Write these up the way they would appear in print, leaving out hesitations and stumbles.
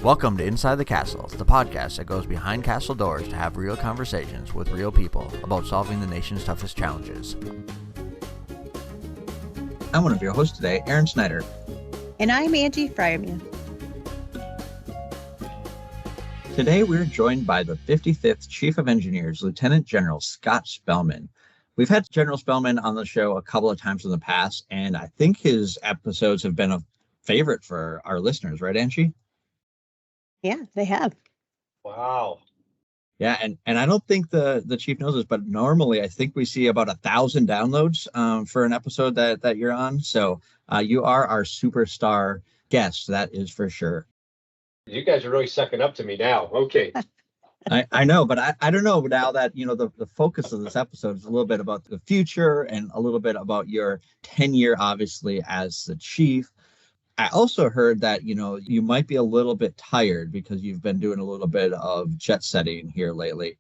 Welcome to Inside the Castle, the podcast that goes behind castle doors to have real conversations with real people about solving the nation's toughest challenges. I'm one of your hosts today, Aaron Snyder. And I'm Angie Fryermuth. Today we're joined by the 55th Chief of Engineers, Lieutenant General Scott Spellmon. We've had General Spellmon on the show a couple of times in the past, and I think his episodes have been a favorite for our listeners, right, Angie? Yeah, they have. Wow. Yeah, and I don't think the chief knows this, but normally I think we see about 1,000 downloads for an episode that you're on. So you are our superstar guest, that is for sure. You guys are really sucking up to me now. Okay. I know, but I don't know now that, you know, the focus of this episode is a little bit about the future and a little bit about your tenure, obviously, as the chief. I also heard that, you know, you might be a little bit tired because you've been doing a little bit of jet setting here lately.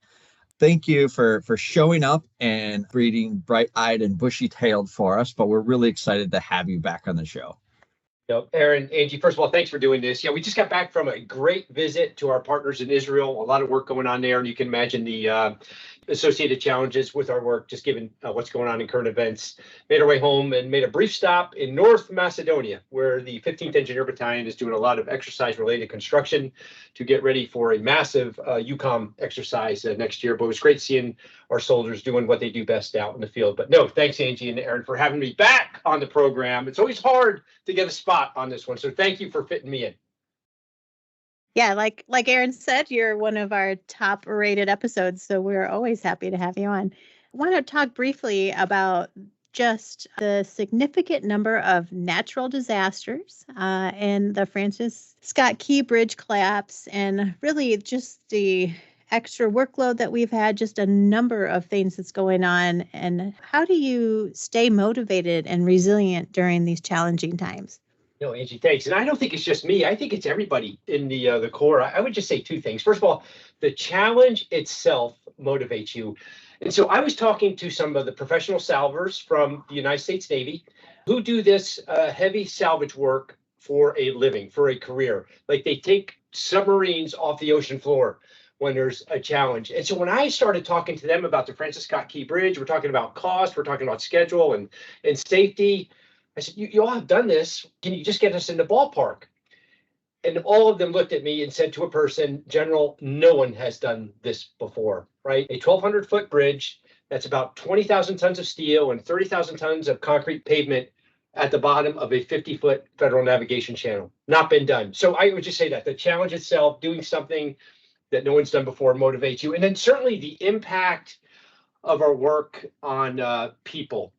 Thank you for showing up and breeding bright-eyed and bushy-tailed for us, but we're really excited to have you back on the show. Aaron, Angie, first of all, thanks for doing this. Yeah, we just got back from a great visit to our partners in Israel. A lot of work going on there, and you can imagine the associated challenges with our work, just given what's going on in current events. Made our way home and made a brief stop in North Macedonia, where the 15th Engineer Battalion is doing a lot of exercise-related construction to get ready for a massive UCOM exercise next year. But it was great seeing our soldiers doing what they do best out in the field. But no, thanks, Angie and Aaron, for having me back on the program. It's always hard to get a spot on this one, so thank you for fitting me in. Yeah, like Aaron said, you're one of our top rated episodes, so we're always happy to have you on. I want to talk briefly about just the significant number of natural disasters and the Francis Scott Key Bridge collapse, and really just the extra workload that we've had, just a number of things that's going on. And how do you stay motivated and resilient during these challenging times? No, Angie, thanks. And I don't think it's just me. I think it's everybody in the Corps. I would just say two things. First of all, the challenge itself motivates you. And so I was talking to some of the professional salvors from the United States Navy who do this heavy salvage work for a living, for a career. Like they take submarines off the ocean floor when there's a challenge. And so when I started talking to them about the Francis Scott Key Bridge, we're talking about cost, we're talking about schedule and safety. I said, you all have done this. Can you just get us in the ballpark? And all of them looked at me and said to a person, General, no one has done this before, right? A 1,200-foot bridge, that's about 20,000 tons of steel and 30,000 tons of concrete pavement at the bottom of a 50-foot federal navigation channel. Not been done. So I would just say that the challenge itself, doing something that no one's done before, motivates you. And then certainly the impact of our work on people.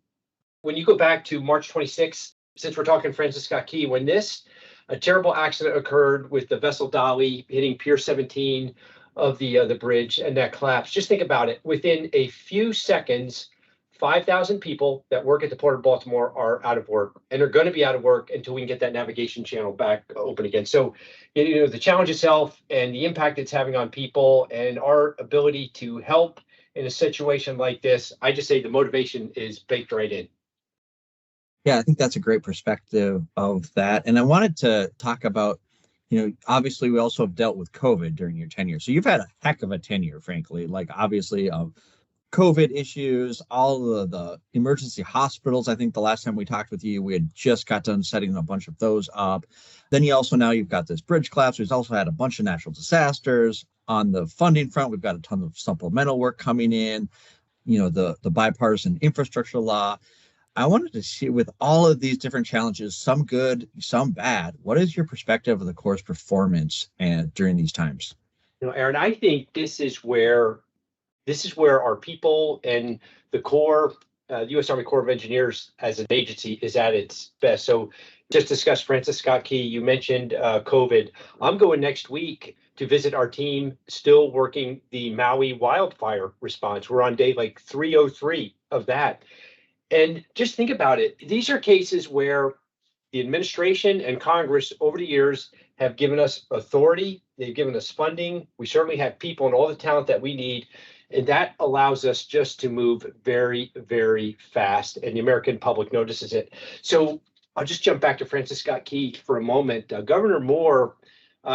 When you go back to March 26th, since we're talking Francis Scott Key, when a terrible accident occurred with the vessel Dolly hitting Pier 17 of the bridge and that collapse, just think about it. Within a few seconds, 5,000 people that work at the Port of Baltimore are out of work, and are going to be out of work until we can get that navigation channel back open again. So, you know, the challenge itself and the impact it's having on people and our ability to help in a situation like this, I just say the motivation is baked right in. Yeah, I think that's a great perspective of that. And I wanted to talk about, you know, obviously we also have dealt with COVID during your tenure. So you've had a heck of a tenure, frankly, like obviously COVID issues, all of the emergency hospitals. I think the last time we talked with you, we had just got done setting a bunch of those up. Then you've got this bridge collapse. We've also had a bunch of natural disasters. On the funding front, we've got a ton of supplemental work coming in, you know, the bipartisan infrastructure law. I wanted to see, with all of these different challenges, some good, some bad, what is your perspective of the Corps' performance during these times? You know, Aaron, I think this is where our people and the Corps, the U.S. Army Corps of Engineers as an agency is at its best. So just discussed Francis Scott Key. You mentioned COVID. I'm going next week to visit our team still working the Maui wildfire response. We're on day like 303 of that. And just think about it. These are cases where the administration and Congress over the years have given us authority. They've given us funding. We certainly have people and all the talent that we need. And that allows us just to move very, very fast. And the American public notices it. So I'll just jump back to Francis Scott Key for a moment. Governor Moore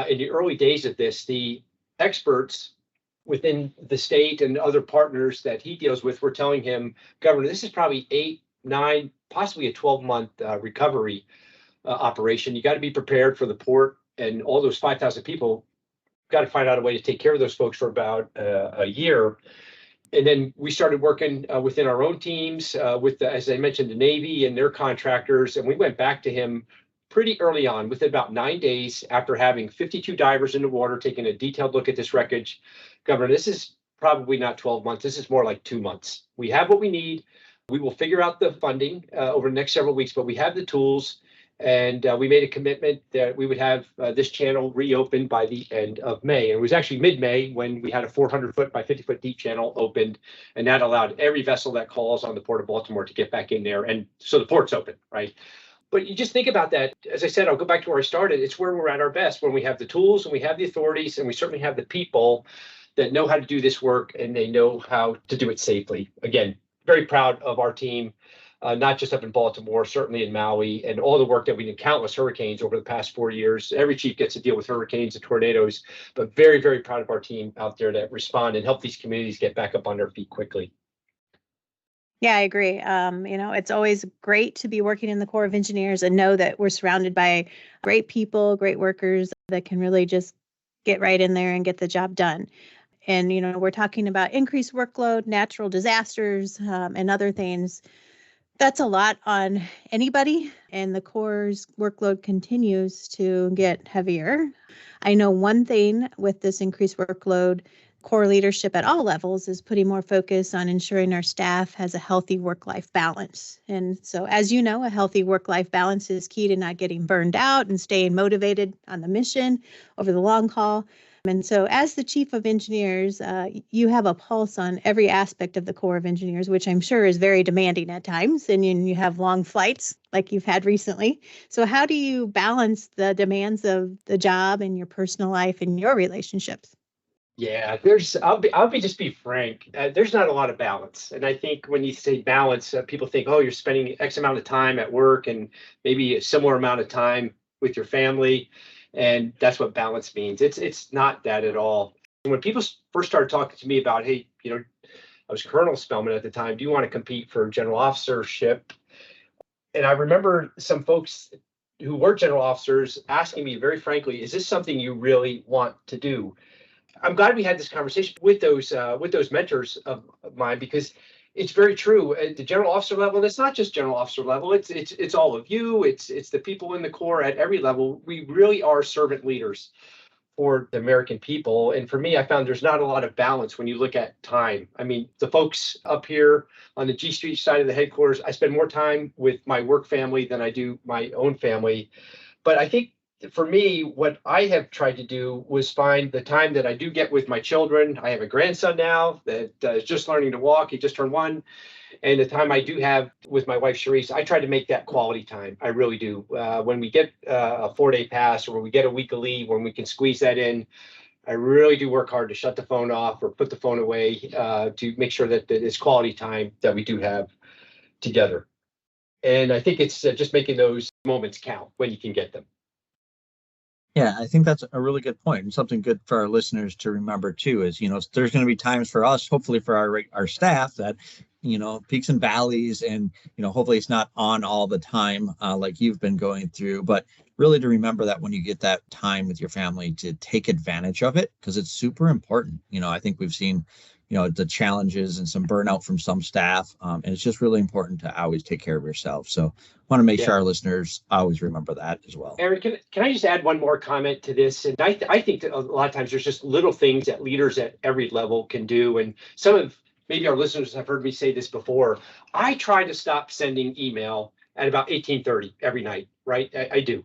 in the early days of this, the experts within the state and other partners that he deals with were telling him, Governor, this is probably 8, 9, possibly a 12-month recovery operation. You got to be prepared for the port and all those 5,000 people. Got to find out a way to take care of those folks for about a year. And then we started working within our own teams with, as I mentioned, the Navy and their contractors. And we went back to him pretty early on, within about 9 days after having 52 divers in the water, taking a detailed look at this wreckage. Governor, this is probably not 12 months. This is more like 2 months. We have what we need. We will figure out the funding over the next several weeks, but we have the tools. And we made a commitment that we would have this channel reopened by the end of May. And it was actually mid-May when we had a 400-foot by 50-foot deep channel opened. And that allowed every vessel that calls on the Port of Baltimore to get back in there. And so the port's open, right? But you just think about that. As I said, I'll go back to where I started. It's where we're at our best, when we have the tools and we have the authorities and we certainly have the people that know how to do this work and they know how to do it safely. Again, very proud of our team. Not just up in Baltimore, certainly in Maui, and all the work that we did, countless hurricanes over the past 4 years. Every chief gets to deal with hurricanes and tornadoes, but very, very proud of our team out there that respond and help these communities get back up on their feet quickly. Yeah, I agree. It's always great to be working in the Corps of Engineers and know that we're surrounded by great people, great workers that can really just get right in there and get the job done. And, we're talking about increased workload, natural disasters, and other things. That's a lot on anybody, and the Corps' workload continues to get heavier. I know one thing with this increased workload, Corps leadership at all levels is putting more focus on ensuring our staff has a healthy work-life balance. And so, as you know, a healthy work-life balance is key to not getting burned out and staying motivated on the mission over the long haul. And so as the Chief of Engineers, you have a pulse on every aspect of the Corps of Engineers, which I'm sure is very demanding at times, and you have long flights like you've had recently. So how do you balance the demands of the job and your personal life and your relationships? Yeah, I'll be frank. There's not a lot of balance. And I think when you say balance, people think, oh, you're spending X amount of time at work and maybe a similar amount of time with your family. And that's what balance means. It's not that at all. When people first started talking to me about, hey, I was Colonel Spellmon at the time. Do you want to compete for general officership? And I remember some folks who were general officers asking me very frankly, is this something you really want to do? I'm glad we had this conversation with those mentors of mine, because it's very true at the general officer level. And it's not just general officer level. It's all of you. It's the people in the Corps at every level. We really are servant leaders for the American people. And for me, I found there's not a lot of balance when you look at time. I mean, the folks up here on the G Street side of the headquarters, I spend more time with my work family than I do my own family. But I think for me, what I have tried to do was find the time that I do get with my children. I have a grandson now that is just learning to walk. He just turned 1. And the time I do have with my wife, Charisse, I try to make that quality time. I really do. When we get a 4-day pass or when we get a week of leave, when we can squeeze that in, I really do work hard to shut the phone off or put the phone away to make sure that it's quality time that we do have together. And I think it's just making those moments count when you can get them. Yeah, I think that's a really good point, and something good for our listeners to remember too is, there's going to be times for us, hopefully for our staff, that, peaks and valleys, and, hopefully it's not on all the time like you've been going through, but really to remember that when you get that time with your family, to take advantage of it, because it's super important. I think we've seen, the challenges and some burnout from some staff, and it's just really important to always take care of yourself. So want to make sure our listeners always remember that as well. Aaron, can I just add one more comment to this? And I think that a lot of times there's just little things that leaders at every level can do. And some of maybe our listeners have heard me say this before. I try to stop sending email at about 18:30 every night, right? I do.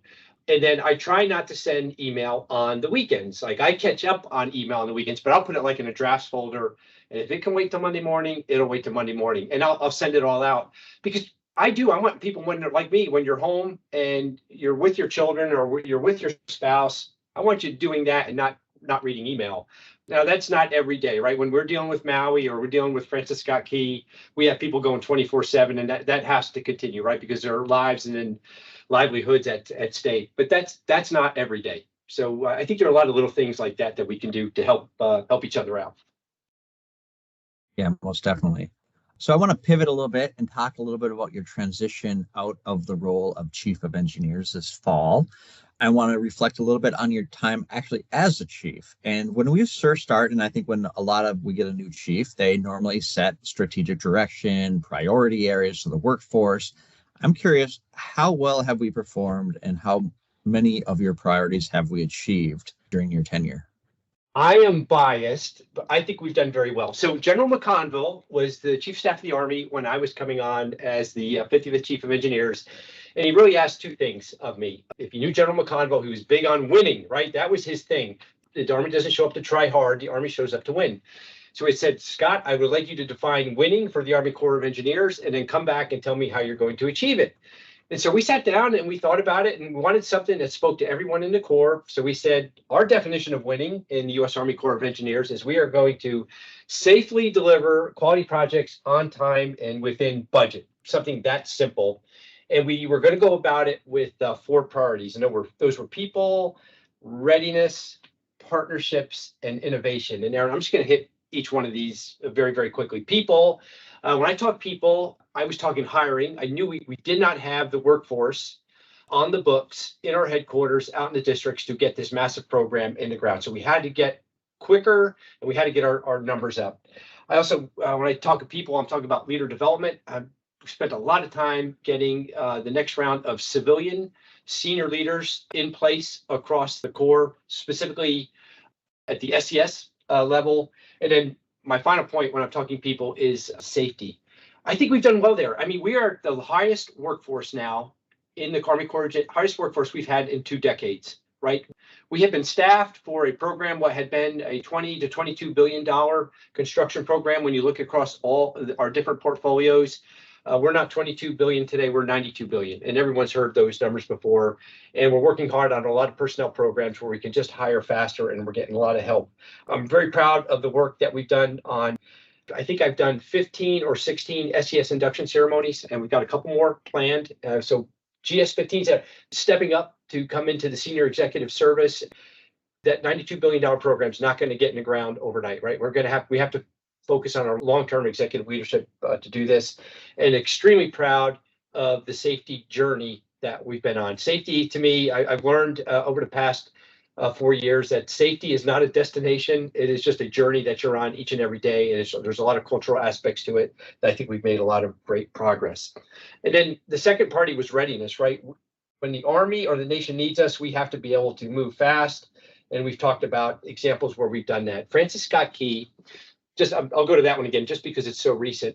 And then I try not to send email on the weekends. Like, I catch up on email on the weekends, but I'll put it like in a drafts folder. And if it can wait till Monday morning, it'll wait till Monday morning. And I'll send it all out, because I want people, when they're like me, when you're home and you're with your children or you're with your spouse, I want you doing that and not reading email. Now, that's not every day, right? When we're dealing with Maui or we're dealing with Francis Scott Key, we have people going 24/7, and that has to continue, right? Because there are lives and then livelihoods at stake. But that's not every day. So I think there are a lot of little things like that that we can do to help each other out. Yeah, most definitely. So I want to pivot a little bit and talk a little bit about your transition out of the role of Chief of Engineers this fall. I want to reflect a little bit on your time actually as a chief. And when we first start, and I think when we get a new chief, they normally set strategic direction, priority areas for the workforce. I'm curious, how well have we performed and how many of your priorities have we achieved during your tenure? I am biased, but I think we've done very well. So General McConville was the Chief of Staff of the Army when I was coming on as the 50th Chief of Engineers. And he really asked two things of me. If you knew General McConville, he was big on winning, right? That was his thing. The Army doesn't show up to try hard. The Army shows up to win. So he said, Scott, I would like you to define winning for the Army Corps of Engineers and then come back and tell me how you're going to achieve it. And so we sat down and we thought about it and we wanted something that spoke to everyone in the Corps. So we said, our definition of winning in the U.S. Army Corps of Engineers is we are going to safely deliver quality projects on time and within budget, something that simple. And we were going to go about it with 4 priorities. And those were people, readiness, partnerships, and innovation. And Aaron, I'm just going to hit each one of these very, very quickly. People. When I talk people, I was talking hiring. I knew we did not have the workforce on the books in our headquarters out in the districts to get this massive program in the ground. So we had to get quicker and we had to get our numbers up. I also, when I talk to people, I'm talking about leader development. I've spent a lot of time getting the next round of civilian senior leaders in place across the Corps, specifically at the SES level. And then my final point when I'm talking people is safety. I think we've done well there. I mean, we are the highest workforce now in the Army Corps, highest workforce we've had in 2 decades, right? We have been staffed for a program what had been a $20 to $22 billion construction program. When you look across all our different portfolios, we're not 22 billion today, we're 92 billion. And everyone's heard those numbers before. And we're working hard on a lot of personnel programs where we can just hire faster and we're getting a lot of help. I'm very proud of the work that we've done on, I think I've done 15 or 16 SES induction ceremonies, and we've got a couple more planned. So GS-15s are stepping up to come into the senior executive service. That $92 billion program is not going to get in the ground overnight, right? We have to focus on our long-term executive leadership to do this, and extremely proud of the safety journey that we've been on. Safety, to me, I've learned over the past 4 years that safety is not a destination. It is just a journey that you're on each and every day, and there's a lot of cultural aspects to it that I think we've made a lot of great progress. And then the second party was readiness, right? When the Army or the nation needs us, we have to be able to move fast, and we've talked about examples where we've done that. Francis Scott Key, I'll go to that one again, just because it's so recent.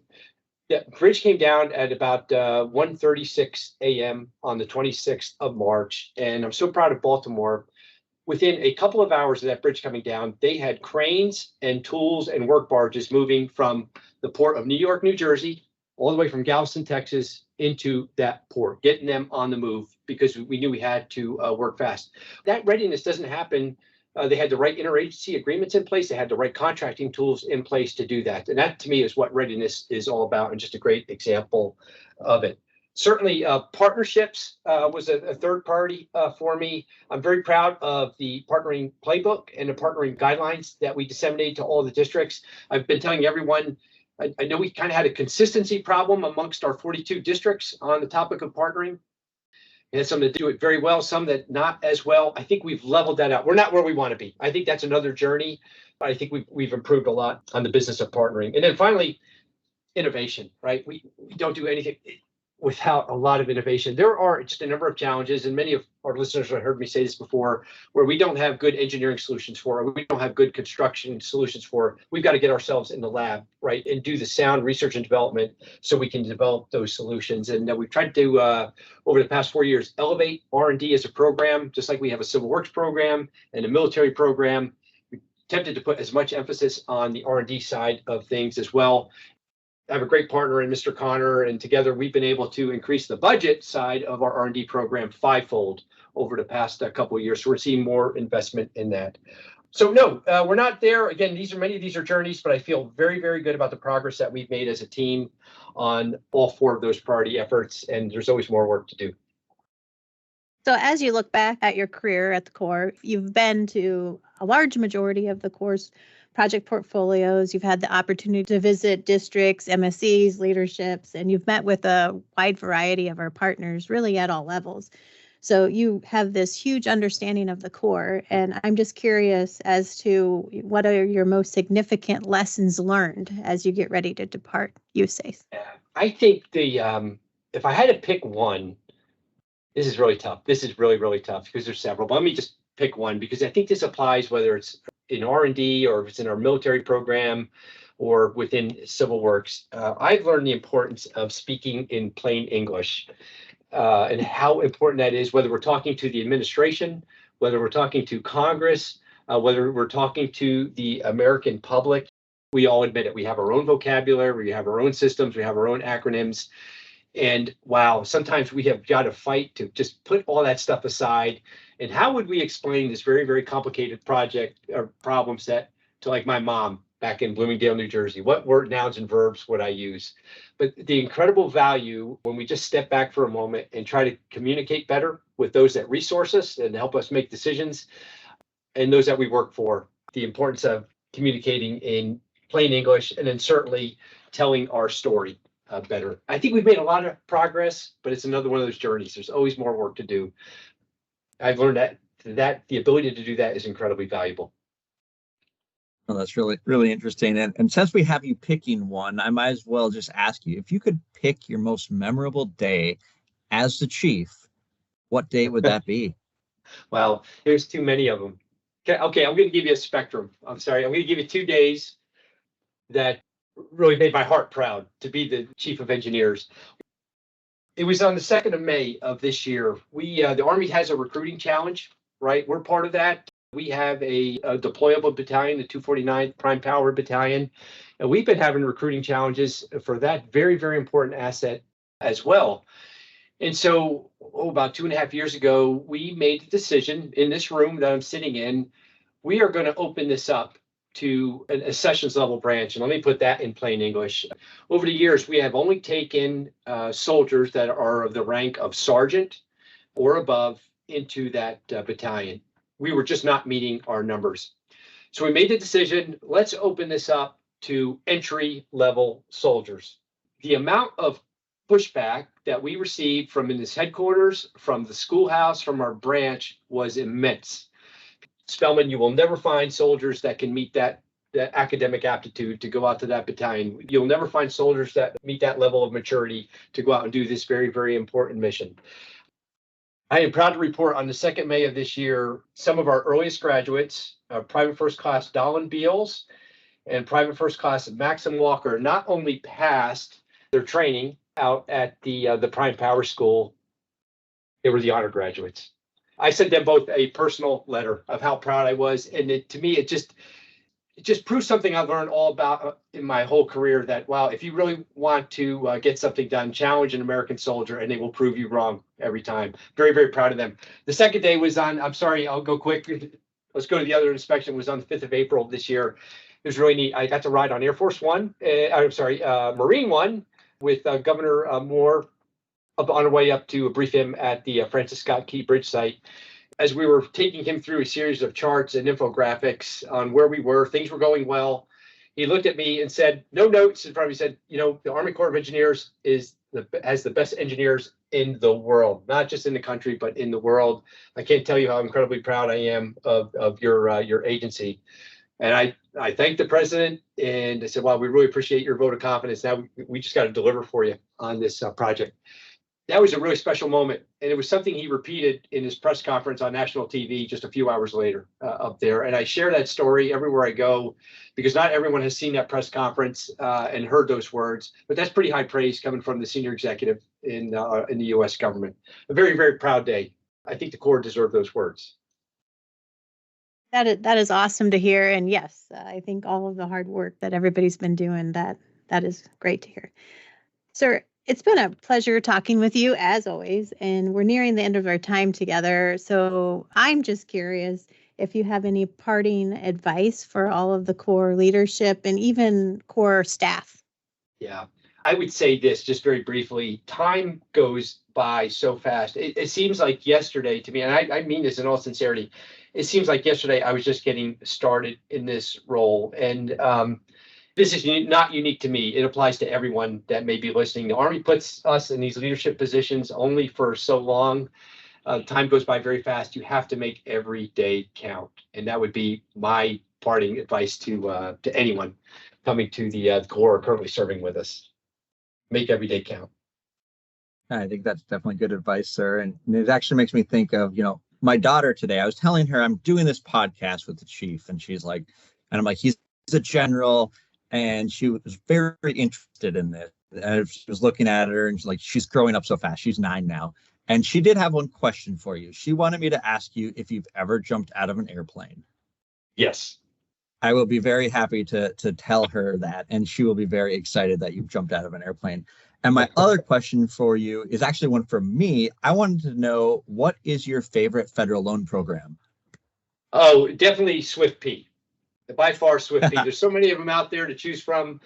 The bridge came down at about 1:36 a.m. on the 26th of March, and I'm so proud of Baltimore. Within a couple of hours of that bridge coming down, they had cranes and tools and work barges moving from the port of New York, New Jersey, all the way from Galveston, Texas, into that port, getting them on the move because we knew we had to work fast. That readiness doesn't happen. They had the right interagency agreements in place. They had the right contracting tools in place to do that. And that, to me, is what readiness is all about, and just a great example of it. Certainly, partnerships was a third priority for me. I'm very proud of the partnering playbook and the partnering guidelines that we disseminated to all the districts. I've been telling everyone, I know we kind of had a consistency problem amongst our 42 districts on the topic of partnering. And some that do it very well, some that not as well. I think we've leveled that out. We're not where we want to be. I think that's another journey. I think we've improved a lot on the business of partnering. And then finally, innovation, right? We don't do anything without a lot of innovation. There are just a number of challenges, and many of our listeners have heard me say this before, where we don't have good engineering solutions for, or we don't have good construction solutions for. We've got to get ourselves in the lab, right, and do the sound research and development so we can develop those solutions. And we've tried to, over the past 4 years, elevate R&D as a program, just like we have a civil works program and a military program. We attempted to put as much emphasis on the R&D side of things as well. I have a great partner in Mr. Connor, and together we've been able to increase the budget side of our R&D program 5-fold over the past couple of years. So we're seeing more investment in that. So no, we're not there. Again, many of these are journeys, but I feel very, very good about the progress that we've made as a team on all 4 of those priority efforts, and there's always more work to do. So as you look back at your career at the Corps, you've been to a large majority of the Corps' project portfolios. You've had the opportunity to visit districts, MSCs, leaderships, and you've met with a wide variety of our partners, really at all levels. So you have this huge understanding of the Corps, and I'm just curious as to what are your most significant lessons learned as you get ready to depart USACE? I think if I had to pick one, this is really tough. This is really, really tough because there's several. But let me just pick one because I think this applies whether it's in R&D or if it's in our military program or within civil works. I've learned the importance of speaking in plain English. And how important that is, whether we're talking to the administration, whether we're talking to Congress, whether we're talking to the American public. We all admit it. We have our own vocabulary, we have our own systems, we have our own acronyms. And wow, sometimes we have got to fight to just put all that stuff aside. And how would we explain this very, very complicated project or problem set to like my mom back in Bloomingdale, New Jersey? What word, nouns, and verbs would I use? But the incredible value when we just step back for a moment and try to communicate better with those that resource us and help us make decisions and those that we work for, the importance of communicating in plain English and then certainly telling our story better. I think we've made a lot of progress, but it's another one of those journeys. There's always more work to do. I've learned that the ability to do that is incredibly valuable. Well, that's really, really interesting. And since we have you picking one, I might as well just ask you, if you could pick your most memorable day as the chief, what day would that be? Well, there's too many of them. Okay, I'm going to give you a spectrum. I'm sorry. I'm going to give you 2 days that really made my heart proud to be the chief of engineers. It was on the 2nd of May of this year. The Army has a recruiting challenge, right? We're part of that. We have a deployable battalion, the 249th Prime Power Battalion, and we've been having recruiting challenges for that very, very important asset as well. And so, about 2.5 years ago, we made the decision in this room that I'm sitting in, we are going to open this up to a sessions level branch. And let me put that in plain English. Over the years, we have only taken soldiers that are of the rank of sergeant or above into that battalion. We were just not meeting our numbers. So we made the decision, let's open this up to entry level soldiers. The amount of pushback that we received from in this headquarters, from the schoolhouse, from our branch was immense. Spellman, you will never find soldiers that can meet that academic aptitude to go out to that battalion. You'll never find soldiers that meet that level of maturity to go out and do this very, very important mission. I am proud to report on the 2nd May of this year, some of our earliest graduates, Private First Class Dolan Beals and Private First Class Maxim Walker, not only passed their training out at the Prime Power School, they were the honor graduates. I sent them both a personal letter of how proud I was, and to me, it just proves something I've learned all about in my whole career, that, wow, if you really want to get something done, challenge an American soldier and they will prove you wrong every time. Very, very proud of them. The second day was on, I'm sorry, I'll go quick. Let's go to the other inspection, was on the 5th of April of this year. It was really neat. I got to ride on Air Force One, Marine One with Governor Moore on our way up to brief him at the Francis Scott Key Bridge site. As we were taking him through a series of charts and infographics on where we were, things were going well. He looked at me and said, no notes in front of me, said, the Army Corps of Engineers has the best engineers in the world, not just in the country, but in the world. I can't tell you how incredibly proud I am of your agency. And I thanked the president and I said, well, we really appreciate your vote of confidence. Now we just got to deliver for you on this project. That was a really special moment. And it was something he repeated in his press conference on national TV just a few hours later up there. And I share that story everywhere I go because not everyone has seen that press conference and heard those words. But that's pretty high praise coming from the senior executive in the U.S. government. A very, very proud day. I think the Corps deserved those words. That is awesome to hear. And yes, I think all of the hard work that everybody's been doing, that is great to hear. Sir, it's been a pleasure talking with you as always, and we're nearing the end of our time together. So I'm just curious if you have any parting advice for all of the Corps leadership and even Corps staff. Yeah, I would say this just very briefly. Time goes by so fast. It seems like yesterday to me, and I mean this in all sincerity, it seems like yesterday I was just getting started in this role. And this is not unique to me. It applies to everyone that may be listening. The Army puts us in these leadership positions only for so long. Time goes by very fast. You have to make every day count. And that would be my parting advice to anyone coming to the Corps or currently serving with us. Make every day count. I think that's definitely good advice, sir. And it actually makes me think of, my daughter today. I was telling her I'm doing this podcast with the chief, and she's like, and I'm like, he's a general. And she was very interested in this. And she was looking at her, and she's growing up so fast. She's 9 now. And she did have one question for you. She wanted me to ask you if you've ever jumped out of an airplane. Yes. I will be very happy to tell her that, and she will be very excited that you've jumped out of an airplane. And my other question for you is actually one for me. I wanted to know, what is your favorite federal loan program? Oh, definitely SWIFT-P. By far SWIFT-P. There's so many of them out there to choose from,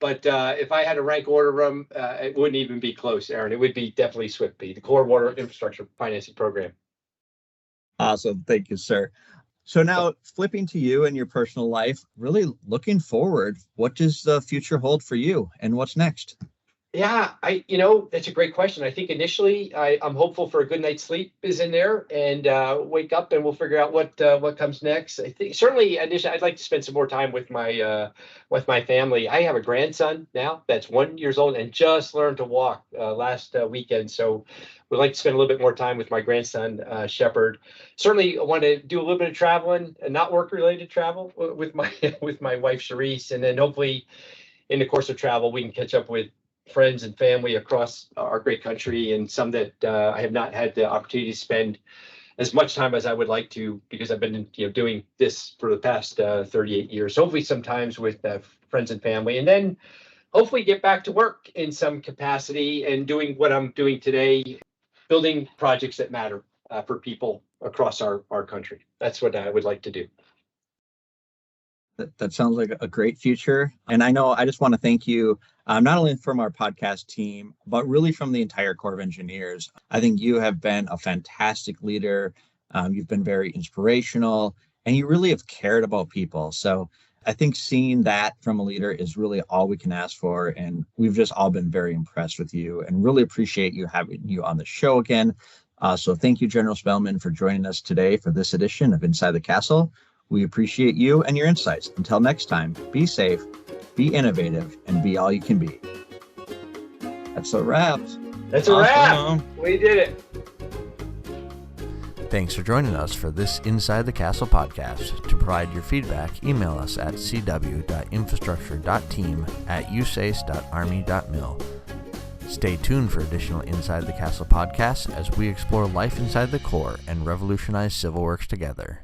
but if I had to rank order them, it wouldn't even be close, Aaron. It would be definitely SWIFT-P, the Corps Water Infrastructure Financing Program. Awesome. Thank you, sir. So now, flipping to you and your personal life, really looking forward, what does the future hold for you, and what's next? Yeah, that's a great question. I think initially I'm hopeful for a good night's sleep is in there, and wake up and we'll figure out what comes next. I think certainly initially I'd like to spend some more time with my family. I have a grandson now that's 1 year old and just learned to walk last weekend. So we'd like to spend a little bit more time with my grandson, Shepherd. Certainly I want to do a little bit of traveling, and not work related travel with my wife, Charisse. And then hopefully in the course of travel, we can catch up with friends and family across our great country, and some that I have not had the opportunity to spend as much time as I would like to, because I've been doing this for the past 38 years. So hopefully sometimes with friends and family, and then hopefully get back to work in some capacity and doing what I'm doing today, building projects that matter for people across our country. That's what I would like to do. That sounds like a great future. And I just want to thank you, not only from our podcast team, but really from the entire Corps of Engineers. I think you have been a fantastic leader. You've been very inspirational, and you really have cared about people. So I think seeing that from a leader is really all we can ask for. And we've just all been very impressed with you, and really appreciate you having you on the show again. So thank you, General Spellmon, for joining us today for this edition of Inside the Castle. We appreciate you and your insights. Until next time, be safe, be innovative, and be all you can be. That's a wrap. That's a wrap. We did it. Thanks for joining us for this Inside the Castle podcast. To provide your feedback, email us at cw.infrastructure.team@usace.army.mil. Stay tuned for additional Inside the Castle podcasts as we explore life inside the Corps and revolutionize civil works together.